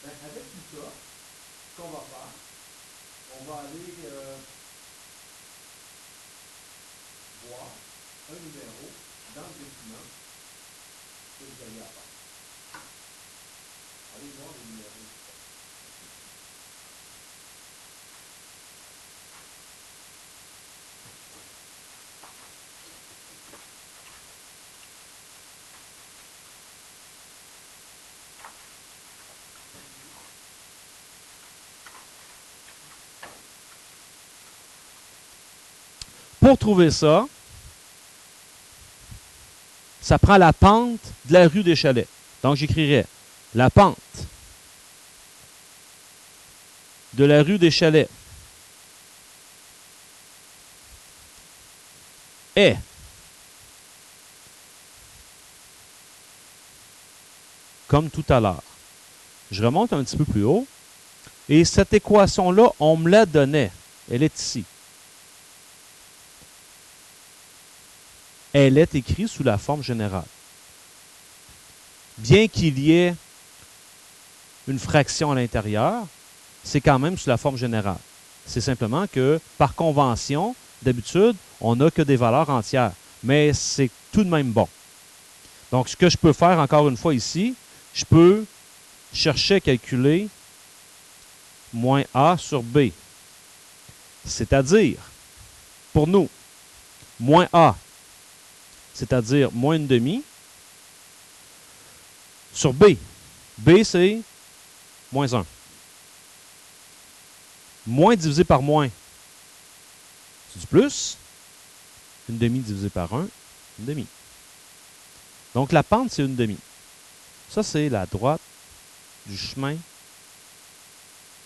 Ben, avec tout ça, ce qu'on va faire, on va aller voir un numéro dans le document que vous avez à faire. Allez voir le numéro. Pour trouver ça, ça prend la pente de la rue des Chalets. Donc, j'écrirais la pente de la rue des Chalets est comme tout à l'heure. Je remonte un petit peu plus haut. Et cette équation-là, on me la donnait. Elle est ici. Elle est écrite sous la forme générale. Bien qu'il y ait une fraction à l'intérieur, c'est quand même sous la forme générale. C'est simplement que, par convention, d'habitude, on n'a que des valeurs entières. Mais c'est tout de même bon. Donc, ce que je peux faire, encore une fois ici, je peux chercher à calculer moins A sur B. C'est-à-dire, pour nous, moins A, c'est-à-dire moins une demi, sur B. B, c'est moins 1. Moins divisé par moins, c'est du plus. Une demi divisé par 1, une demi. Donc, la pente, c'est une demi. Ça, c'est la droite du chemin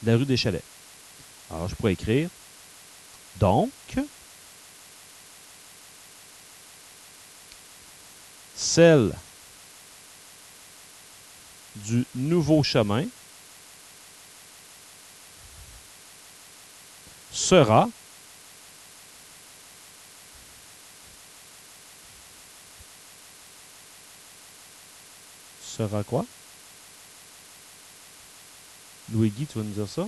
de la rue des Chalets. Alors, je pourrais écrire donc celle du nouveau chemin sera quoi? Louis-Guy, tu vas nous dire ça?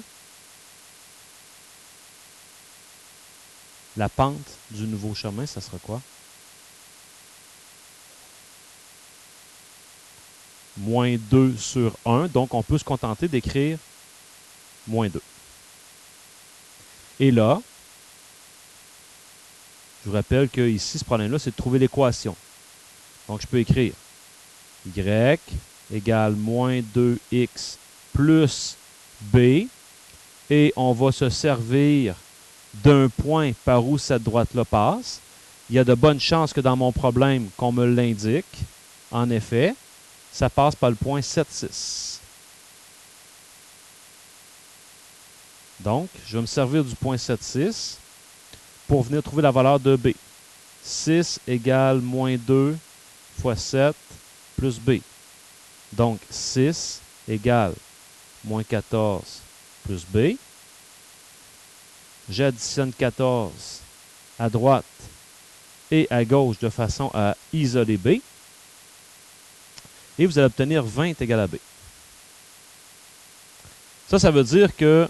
La pente du nouveau chemin, ça sera quoi? Moins 2 sur 1. Donc, on peut se contenter d'écrire moins 2. Et là, je vous rappelle que ici, ce problème-là, c'est de trouver l'équation. Donc, je peux écrire y égale moins 2x plus b. Et on va se servir d'un point par où cette droite-là passe. Il y a de bonnes chances que dans mon problème, qu'on me l'indique. En effet, ça passe par le point 7,6. Donc, je vais me servir du point 7,6 pour venir trouver la valeur de B. 6 égale moins 2 fois 7 plus B. Donc, 6 égale moins 14 plus B. J'additionne 14 à droite et à gauche de façon à isoler B. Et vous allez obtenir 20 égale à B. Ça veut dire que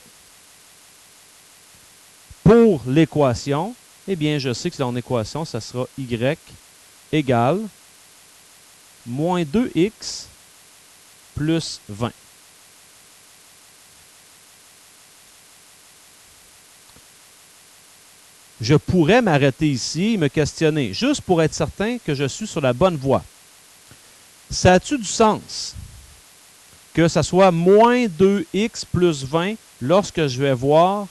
pour l'équation, eh bien, je sais que dans l'équation, ça sera y égale moins 2x plus 20. Je pourrais m'arrêter ici et me questionner, juste pour être certain que je suis sur la bonne voie. Ça a-tu du sens que ça soit moins 2x plus 20 lorsque je vais voir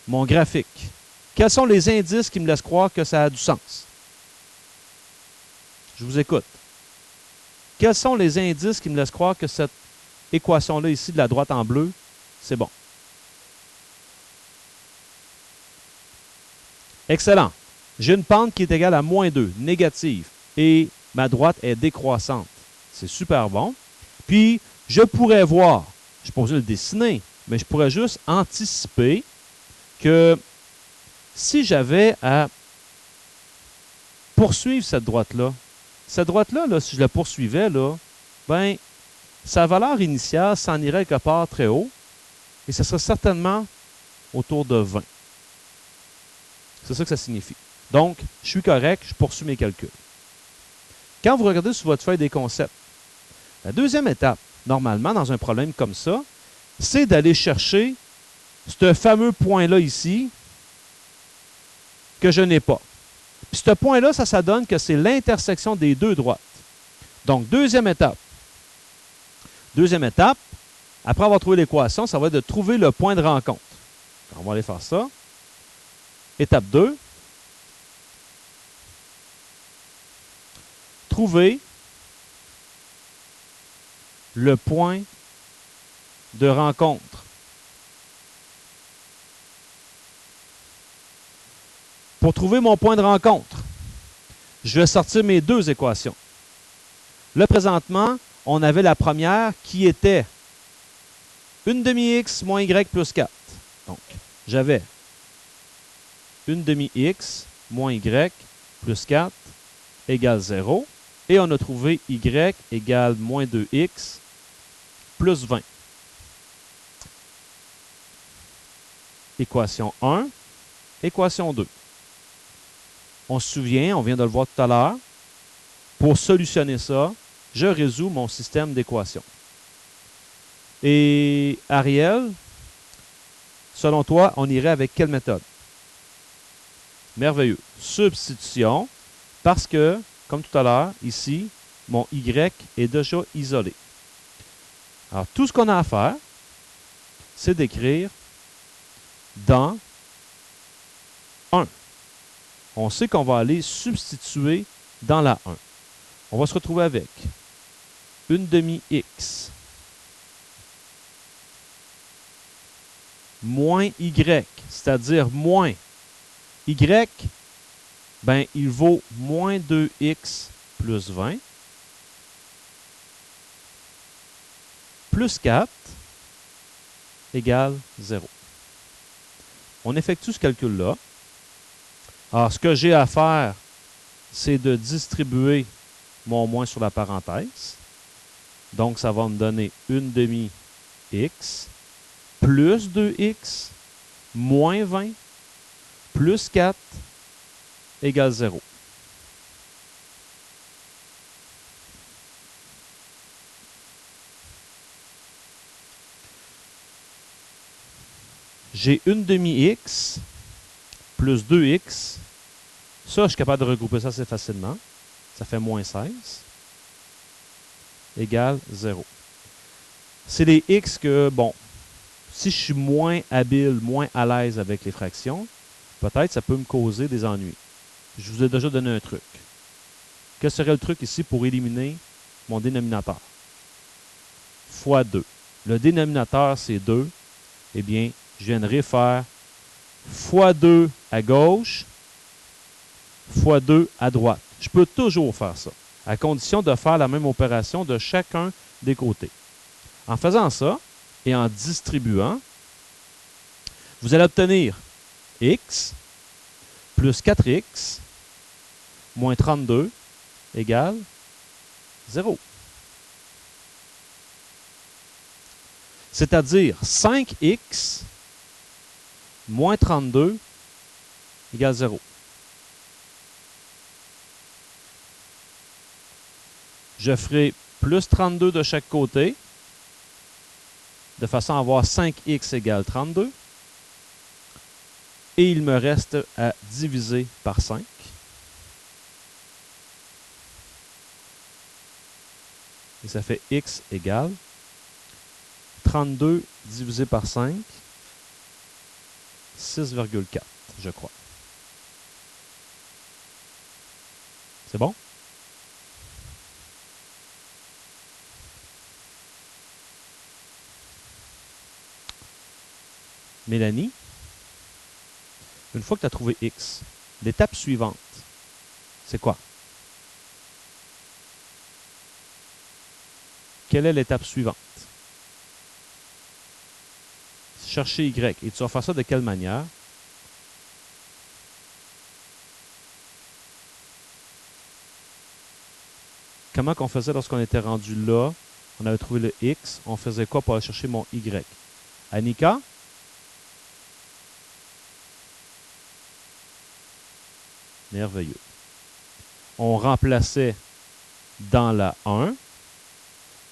mon graphique? Quels sont les indices qui me laissent croire que ça a du sens? Je vous écoute. Quels sont les indices qui me laissent croire que cette équation-là ici de la droite en bleu, c'est bon? Excellent. J'ai une pente qui est égale à moins 2, négative, et ma droite est décroissante. C'est super bon. Puis, je pourrais voir, je ne suis pas obligé de le dessiner, mais je pourrais juste anticiper que si j'avais à poursuivre cette droite-là, là, si je la poursuivais, là, ben, sa valeur initiale s'en irait quelque part très haut, et ce serait certainement autour de 20. C'est ça que ça signifie. Donc, je suis correct, je poursuis mes calculs. Quand vous regardez sur votre feuille des concepts, la deuxième étape, normalement, dans un problème comme ça, c'est d'aller chercher ce fameux point-là ici que je n'ai pas. Puis ce point-là, ça donne que c'est l'intersection des deux droites. Donc, deuxième étape. Deuxième étape, après avoir trouvé l'équation, ça va être de trouver le point de rencontre. On va aller faire ça. Étape 2. Trouver le point de rencontre. Pour trouver mon point de rencontre, je vais sortir mes deux équations. Là, présentement, on avait la première qui était 1 demi-x moins y plus 4. Donc, j'avais 1 demi-x moins y plus 4 égale 0. Et on a trouvé y égale moins 2x plus 20. Équation 1, équation 2. On se souvient, on vient de le voir tout à l'heure. Pour solutionner ça, je résous mon système d'équations. Et Ariel, selon toi, on irait avec quelle méthode? Merveilleux. Substitution, parce que, comme tout à l'heure, ici, mon y est déjà isolé. Alors, tout ce qu'on a à faire, c'est d'écrire dans 1. On sait qu'on va aller substituer dans la 1. On va se retrouver avec 1 demi-x moins y, c'est-à-dire moins y, ben, il vaut moins 2x plus 20 plus 4 égale 0. On effectue ce calcul-là. Alors, ce que j'ai à faire, c'est de distribuer mon moins sur la parenthèse. Donc, ça va me donner 1 demi-x plus 2x moins 20 plus 4 égale 0. J'ai 1 demi-x plus 2x. Ça, je suis capable de regrouper ça assez facilement. Ça fait moins 16 égale 0. C'est les x que, bon, si je suis moins habile, moins à l'aise avec les fractions, peut-être ça peut me causer des ennuis. Je vous ai déjà donné un truc. Quel serait le truc ici pour éliminer mon dénominateur? Fois 2. Le dénominateur, c'est 2. Eh bien, je viendrai faire fois 2 à gauche, fois 2 à droite. Je peux toujours faire ça, à condition de faire la même opération de chacun des côtés. En faisant ça, et en distribuant, vous allez obtenir x plus 4x moins 32 égale 0. C'est-à-dire 5x moins 32 égale 0. Je ferai plus 32 de chaque côté, de façon à avoir 5x égale 32. Et il me reste à diviser par 5. Et ça fait x égale 32 divisé par 5, 6,4, je crois. C'est bon? Mélanie, une fois que tu as trouvé x, l'étape suivante, c'est quoi? Quelle est l'étape suivante? Chercher y. Et tu vas faire ça de quelle manière? Comment qu'on faisait lorsqu'on était rendu là? On avait trouvé le X. On faisait quoi pour aller chercher mon Y? Annika? Merveilleux. On remplaçait dans la 1.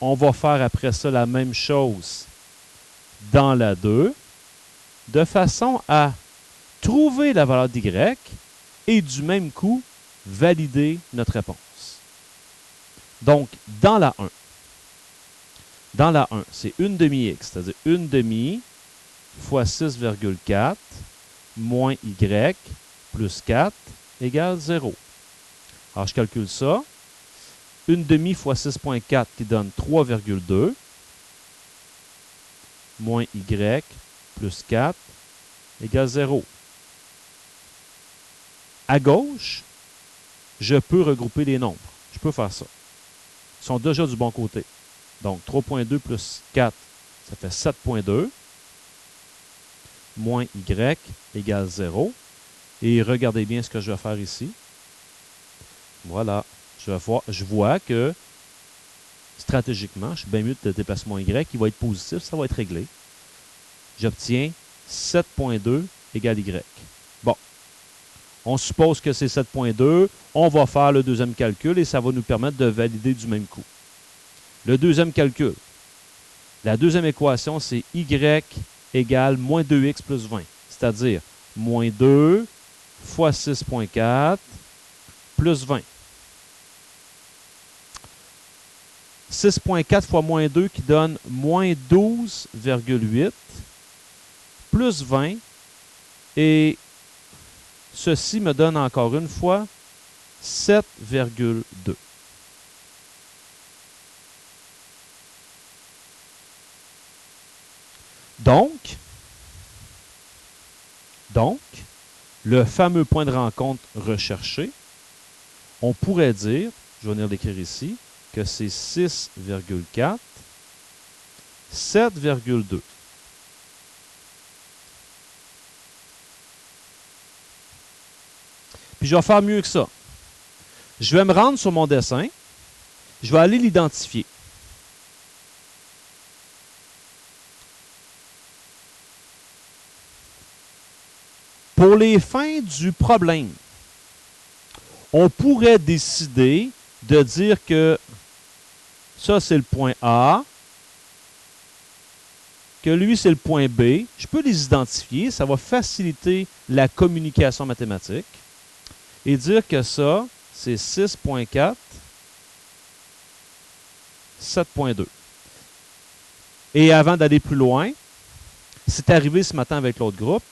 On va faire après ça la même chose dans la 2, de façon à trouver la valeur d'Y et du même coup, valider notre réponse. Donc, dans la 1, c'est 1 demi-x, c'est-à-dire 1 demi fois 6,4 moins y plus 4 égale 0. Alors, je calcule ça. 1 demi fois 6,4 qui donne 3,2 moins y plus 4 égale 0. À gauche, je peux regrouper les nombres. Je peux faire ça. Ils sont déjà du bon côté. Donc, 3,2 plus 4, ça fait 7,2. Moins y égale 0. Et regardez bien ce que je vais faire ici. Voilà. Je vois que, stratégiquement, je suis bien mieux de déplacer mon y. Il va être positif, ça va être réglé. J'obtiens 7,2 égale y. Bon. On suppose que c'est 7,2. On va faire le deuxième calcul et ça va nous permettre de valider du même coup. Le deuxième calcul. La deuxième équation, c'est y égale moins 2x plus 20. C'est-à-dire moins 2 fois 6,4 plus 20. 6,4 fois moins 2 qui donne moins 12,8 plus 20. Et ceci me donne encore une fois 7,2. Donc, le fameux point de rencontre recherché, on pourrait dire, je vais venir l'écrire ici, que c'est 6,4, 7,2. Puis je vais faire mieux que ça. Je vais me rendre sur mon dessin, je vais aller l'identifier. Pour les fins du problème, on pourrait décider de dire que ça, c'est le point A, que lui, c'est le point B. Je peux les identifier, ça va faciliter la communication mathématique. Et dire que ça, c'est 6,4, 7,2. Et avant d'aller plus loin, c'est arrivé ce matin avec l'autre groupe,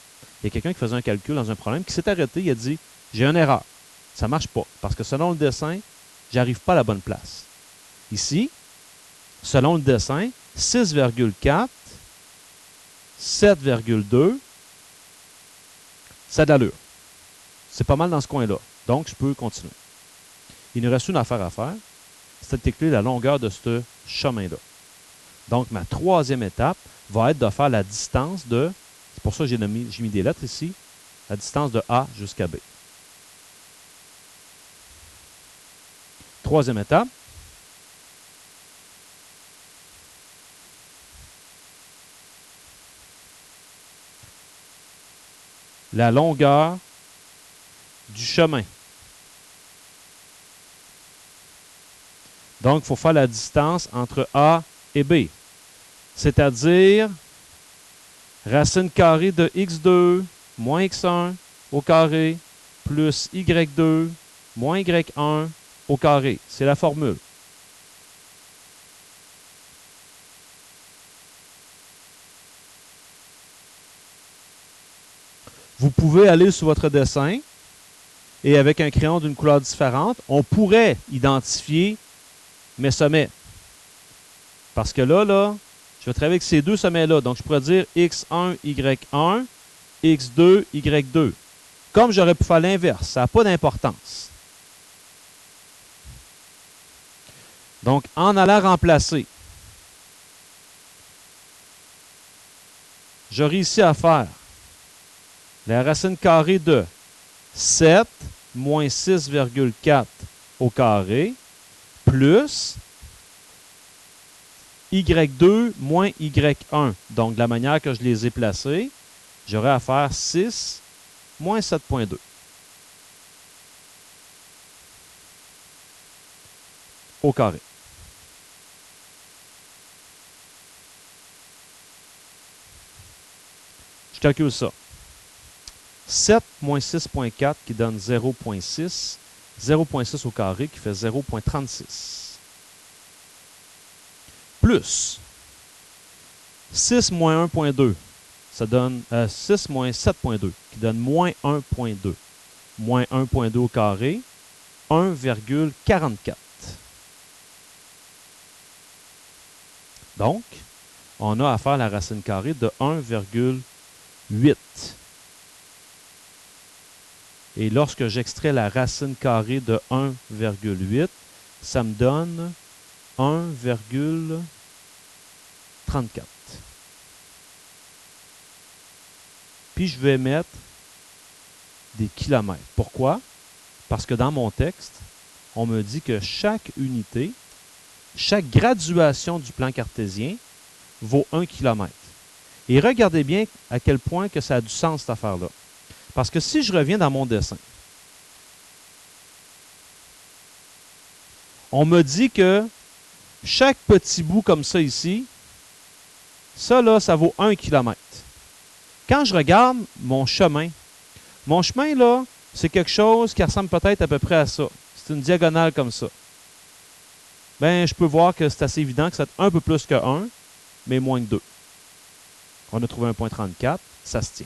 il y a quelqu'un qui faisait un calcul dans un problème, qui s'est arrêté, il a dit, j'ai une erreur, ça ne marche pas, parce que selon le dessin, je n'arrive pas à la bonne place. Ici, selon le dessin, 6,4, 7,2, ça a de l'allure. C'est pas mal dans ce coin-là. Donc, je peux continuer. Il nous reste une affaire à faire, c'est de calculer la longueur de ce chemin-là. Donc, ma troisième étape va être de faire la distance de, c'est pour ça que j'ai mis des lettres ici, la distance de A jusqu'à B. Troisième étape. La longueur du chemin. Donc, il faut faire la distance entre A et B. C'est-à-dire racine carrée de x2 moins x1 au carré plus y2 moins y1 au carré. C'est la formule. Vous pouvez aller sur votre dessin et avec un crayon d'une couleur différente, on pourrait identifier mes sommets. Parce que là, je vais travailler avec ces deux sommets-là. Donc, je pourrais dire x1, y1, x2, y2. Comme j'aurais pu faire l'inverse, ça n'a pas d'importance. Donc, en allant remplacer, j'aurai ici à faire la racine carrée de 7 moins 6,4 au carré plus Y2 moins Y1. Donc, de la manière que je les ai placés, j'aurais à faire 6 moins 7.2. Au carré. Je calcule ça. 7 moins 6.4 qui donne 0.6. 0.6 au carré qui fait 0.36. Plus 6 moins 1.2, ça donne 6 moins 7.2 qui donne moins 1.2. Moins 1.2 au carré, 1,44. Donc, on a à faire la racine carrée de 1,8. Et lorsque j'extrais la racine carrée de 1,8, ça me donne 1,34. Puis je vais mettre des kilomètres. Pourquoi? Parce que dans mon texte, on me dit que chaque unité, chaque graduation du plan cartésien vaut 1 km. Et regardez bien à quel point que ça a du sens, cette affaire-là. Parce que si je reviens dans mon dessin, on me dit que chaque petit bout comme ça ici, ça là, ça vaut 1 km. Quand je regarde mon chemin là, c'est quelque chose qui ressemble peut-être à peu près à ça. C'est une diagonale comme ça. Ben, je peux voir que c'est assez évident que c'est un peu plus que 1, mais moins que 2. On a trouvé 1,34, ça se tient.